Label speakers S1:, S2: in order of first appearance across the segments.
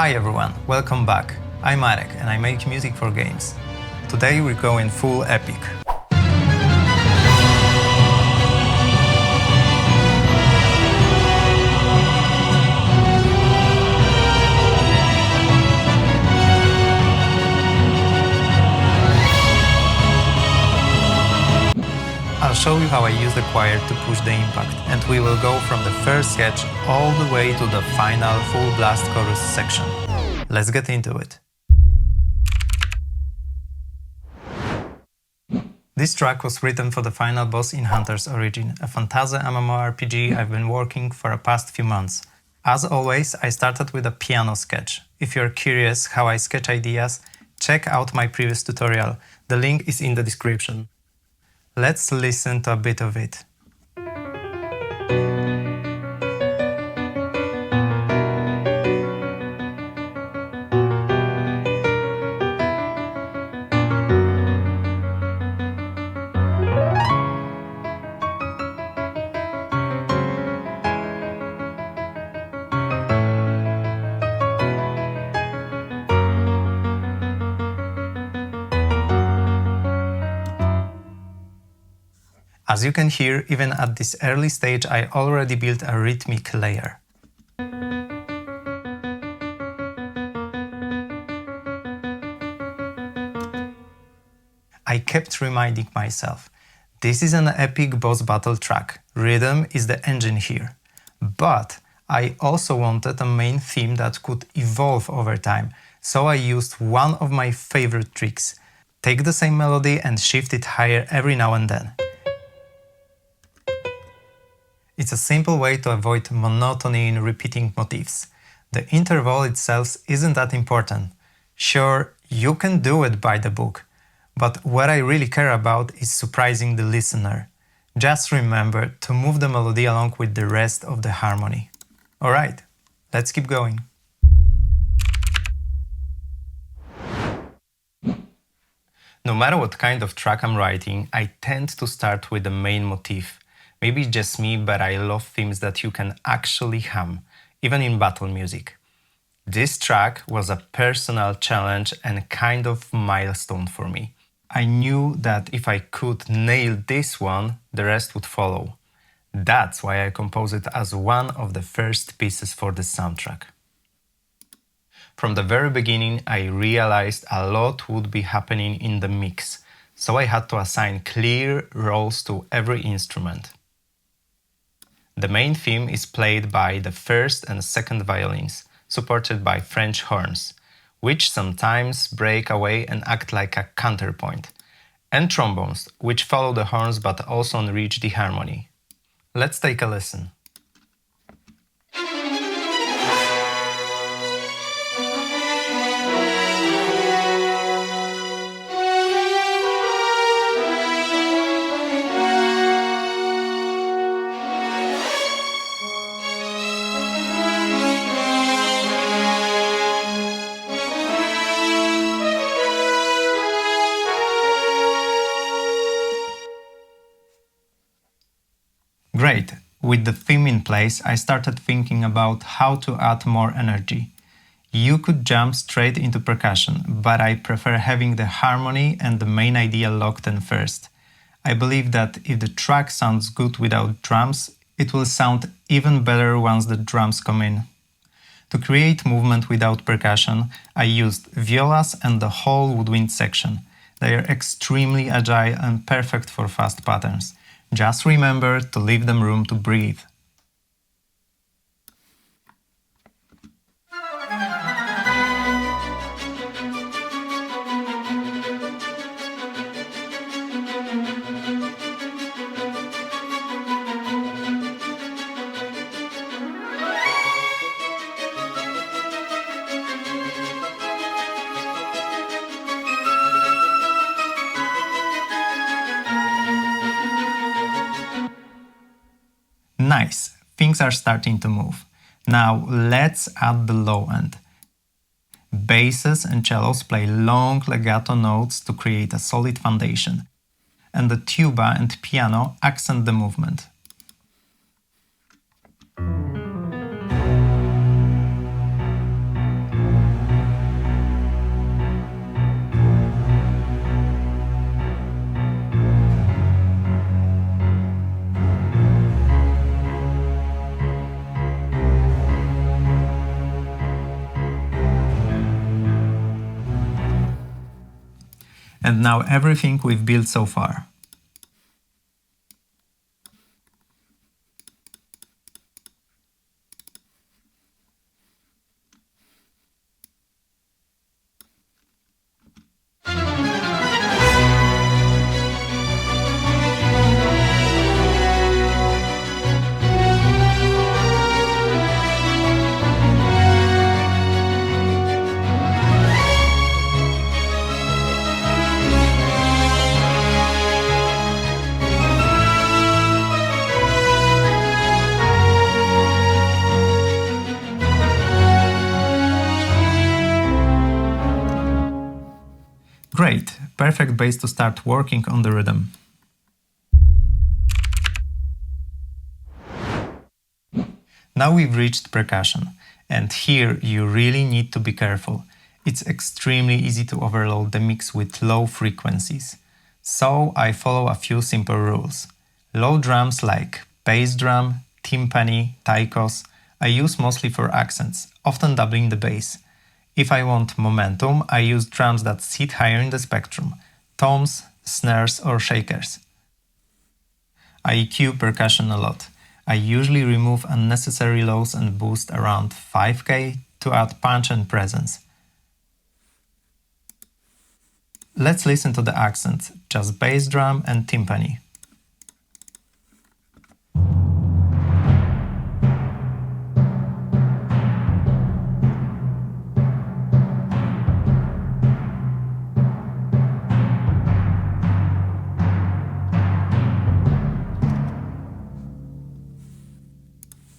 S1: Hi everyone, welcome back. I'm Arek and I make music for games. Today we're going full epic. I'll show you how I use the choir to push the impact, and we will go from the first sketch all the way to the final full blast chorus section. Let's get into it. This track was written for the final boss in Hunter's Origin, a fantasy MMORPG I've been working for the past few months. As always, I started with a piano sketch. If you're curious how I sketch ideas, check out my previous tutorial. The link is in the description. Let's listen to a bit of it. As you can hear, even at this early stage, I already built a rhythmic layer. I kept reminding myself, this is an epic boss battle track, rhythm is the engine here. But I also wanted a main theme that could evolve over time, so I used one of my favorite tricks. Take the same melody and shift it higher every now and then. It's a simple way to avoid monotony in repeating motifs. The interval itself isn't that important. Sure, you can do it by the book, but what I really care about is surprising the listener. Just remember to move the melody along with the rest of the harmony. Alright, let's keep going. No matter what kind of track I'm writing, I tend to start with the main motif. Maybe it's just me, but I love themes that you can actually hum, even in battle music. This track was a personal challenge and kind of milestone for me. I knew that if I could nail this one, the rest would follow. That's why I composed it as one of the first pieces for the soundtrack. From the very beginning, I realized a lot would be happening in the mix, so I had to assign clear roles to every instrument. The main theme is played by the first and second violins, supported by French horns, which sometimes break away and act like a counterpoint, and trombones, which follow the horns but also enrich the harmony. Let's take a listen. Great! With the theme in place, I started thinking about how to add more energy. You could jump straight into percussion, but I prefer having the harmony and the main idea locked in first. I believe that if the track sounds good without drums, it will sound even better once the drums come in. To create movement without percussion, I used violas and the whole woodwind section. They are extremely agile and perfect for fast patterns. Just remember to leave them room to breathe. Nice, things are starting to move. Now let's add the low end. Basses and cellos play long legato notes to create a solid foundation, and the tuba and piano accent the movement. And now everything we've built so far. Great, perfect base to start working on the rhythm. Now we've reached percussion, and here you really need to be careful. It's extremely easy to overload the mix with low frequencies. So I follow a few simple rules. Low drums like bass drum, timpani, taikos, I use mostly for accents, often doubling the bass. If I want momentum, I use drums that sit higher in the spectrum, toms, snares or shakers. I EQ percussion a lot. I usually remove unnecessary lows and boost around 5K to add punch and presence. Let's listen to the accents, just bass drum and timpani.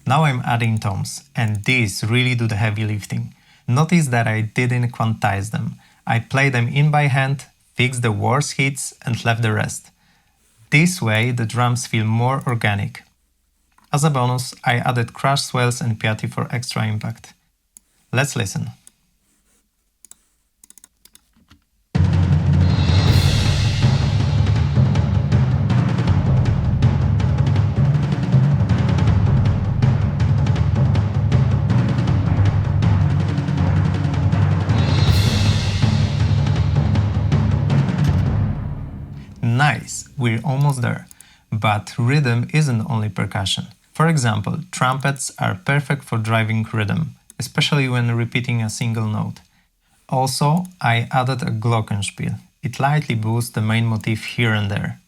S1: Now I'm adding toms, and these really do the heavy lifting. Notice that I didn't quantize them. I played them in by hand, fixed the worst hits, and left the rest. This way the drums feel more organic. As a bonus, I added crash swells and piatti for extra impact. Let's listen. Nice, we're almost there. But rhythm isn't only percussion. For example, trumpets are perfect for driving rhythm, especially when repeating a single note. Also, I added a glockenspiel. It lightly boosts the main motif here and there.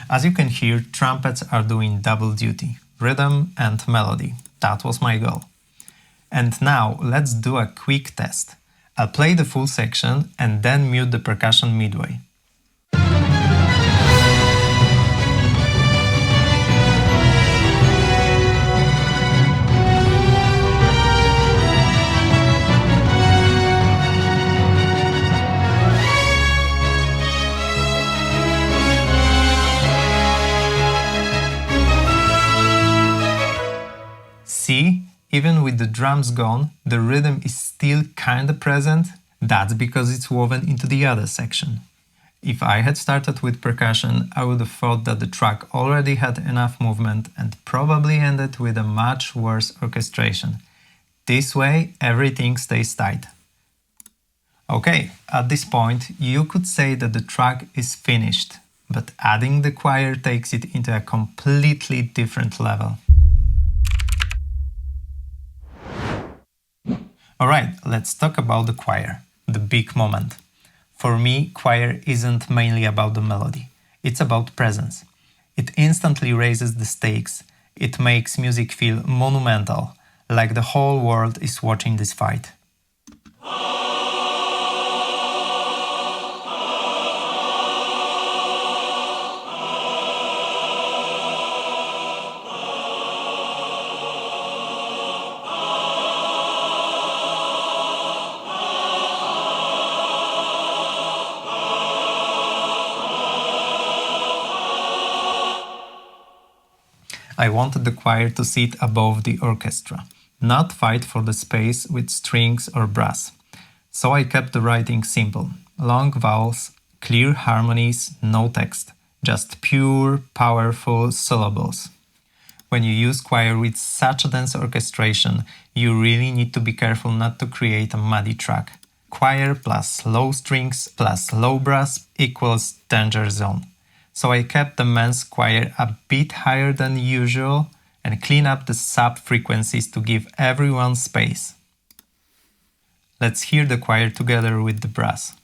S1: As you can hear, trumpets are doing double duty, rhythm and melody. That was my goal. And now let's do a quick test. I'll play the full section and then mute the percussion midway. See, even with the drums gone, the rhythm is still kinda present. That's because it's woven into the other section. If I had started with percussion, I would have thought that the track already had enough movement and probably ended with a much worse orchestration. This way, everything stays tight. Okay, at this point, you could say that the track is finished, but adding the choir takes it into a completely different level. Alright, let's talk about the choir, the big moment. For me, choir isn't mainly about the melody, it's about presence. It instantly raises the stakes, it makes music feel monumental, like the whole world is watching this fight. I wanted the choir to sit above the orchestra, not fight for the space with strings or brass. So I kept the writing simple. Long vowels, clear harmonies, no text. Just pure, powerful syllables. When you use choir with such a dense orchestration, you really need to be careful not to create a muddy track. Choir plus low strings plus low brass equals danger zone. So I kept the men's choir a bit higher than usual and clean up the sub-frequencies to give everyone space. Let's hear the choir together with the brass.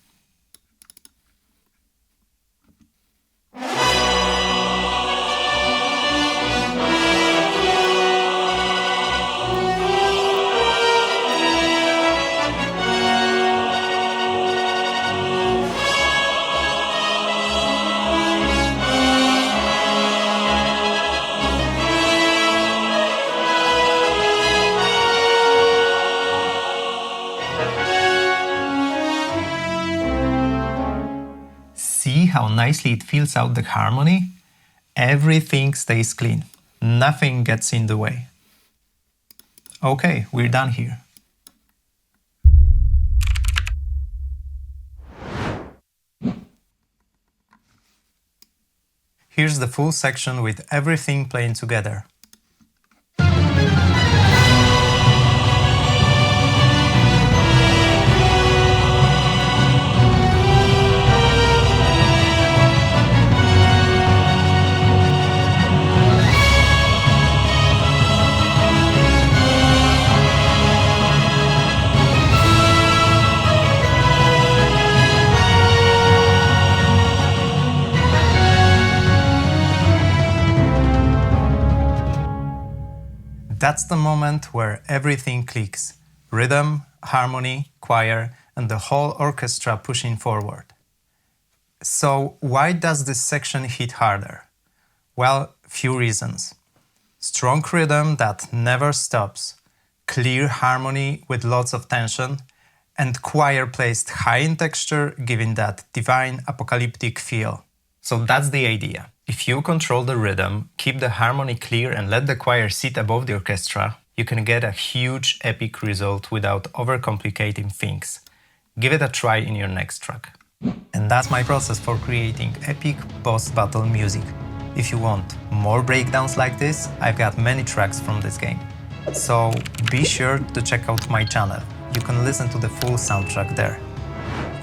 S1: See how nicely it fills out the harmony? Everything stays clean. Nothing gets in the way. Okay, we're done here. Here's the full section with everything playing together. That's the moment where everything clicks. Rhythm, harmony, choir, and the whole orchestra pushing forward. So why does this section hit harder? Well, few reasons. Strong rhythm that never stops, clear harmony with lots of tension, and choir placed high in texture, giving that divine apocalyptic feel. So that's the idea. If you control the rhythm, keep the harmony clear and let the choir sit above the orchestra, you can get a huge epic result without overcomplicating things. Give it a try in your next track. And that's my process for creating epic boss battle music. If you want more breakdowns like this, I've got many tracks from this game. So be sure to check out my channel. You can listen to the full soundtrack there.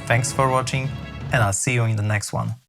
S1: Thanks for watching, and I'll see you in the next one.